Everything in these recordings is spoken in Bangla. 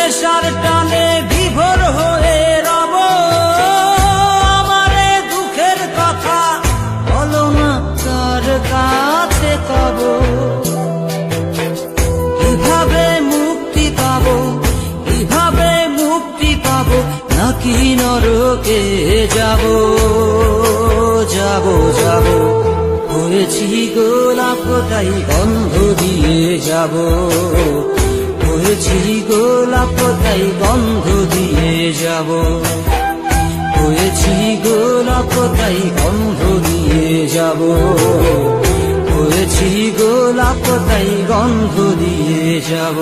নেশার টানে বিভোর হয়ে রব, আমারে দুঃখের কথা বলো না কার কাছে কব। কিভাবে মুক্তি পাবো, কিভাবে মুক্তি পাবো, নাকি নরকে যাব যাব যাব। হয়েছি গোলাপ তাই গন্ধ দিয়ে যাব, হয়েছি গোলাপ তাই গন্ধ দিয়ে যাব, হয়েছি গোলাপ তাই গন্ধ দিয়ে যাব, হয়েছি গোলাপ তাই গন্ধ দিয়ে যাব।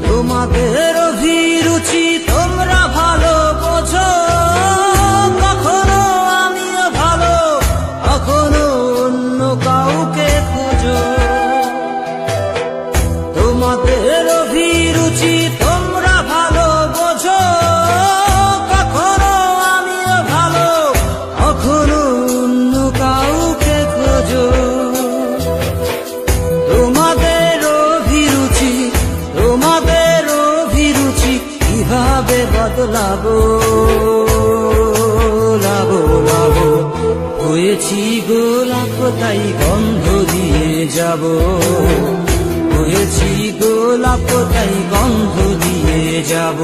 তোমাদের অভিরুচি তোমরা ভালো বোঝো, কখনো আমিও ভালো, কখনো অন্য কাউকে খোঁজো। তোমাদের অভিরুচি তোমরা ভালো বোঝো, কখনো আমিও ভালো, কখনো অন্য কাউকে খোঁজো। তোমাদের অভিরুচি, তোমাদের অভিরুচি কিভাবে বদলাবো লাবো লাবো। হয়েছি গোলাপ তাই গন্ধ দিয়ে যাব, হয়েছি গোলাপ তাই গন্ধ দিয়ে যাব।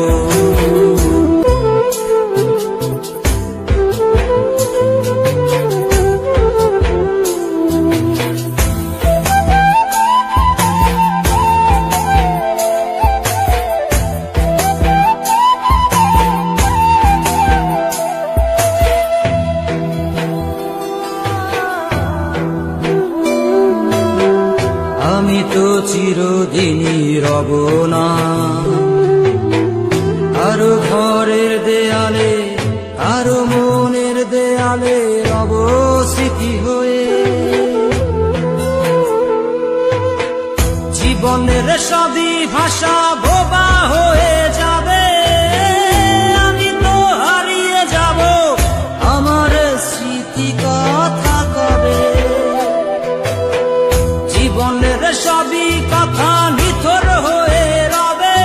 আমি তো চিরদিনই রব না কারো ঘরের দেয়ালে, কারো মনের দেয়ালে রব স্মৃতি হয়ে। জীবনের সবই ভাষা বোবা হয়ে যাবে, আমি তো হারিয়ে যাব, আমার স্মৃতি কথা কবে। জীবনের সবই কথা নিথর হয়ে রবে,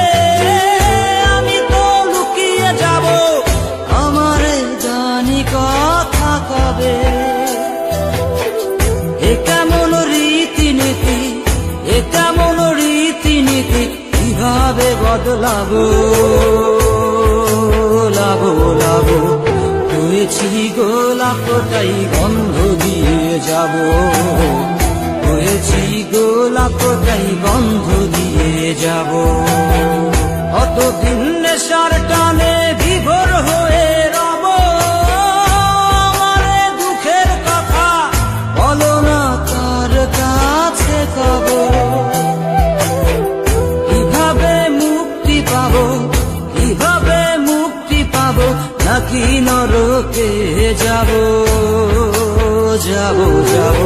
আমি তো লুকিয়ে যাব, আমার জানি কথা কবে। এ কেমন রীতিনীতি, এ কেমন রীতিনীতি, কিভাবে বদলাবো লাবো লাবো। হয়েছি গোলাপ তাই গন্ধ দিয়ে যাব, হয়েছি গোলাপ তাই গন্ধ দিয়ে যাব। কতদিন নেশার টানে বিভোর হয়ে রব, আমারে দুঃখের কথা বলো না কার কাছে কব। কিভাবে মুক্তি পাবো, কিভাবে মুক্তি পাবো, নাকি নরকে যাব যাব যাব।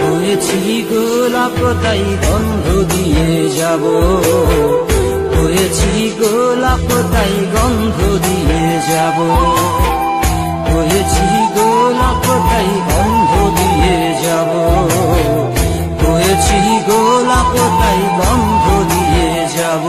হয়েছি গোলাপ তাই গন্ধ দিয়ে যাব, হয়েছি গোলাপ তাই গন্ধ দিয়ে যাব, হয়েছি গোলাপ তাই গন্ধ দিয়ে যাব, হয়েছি গোলাপ তাই গন্ধ দিয়ে যাব।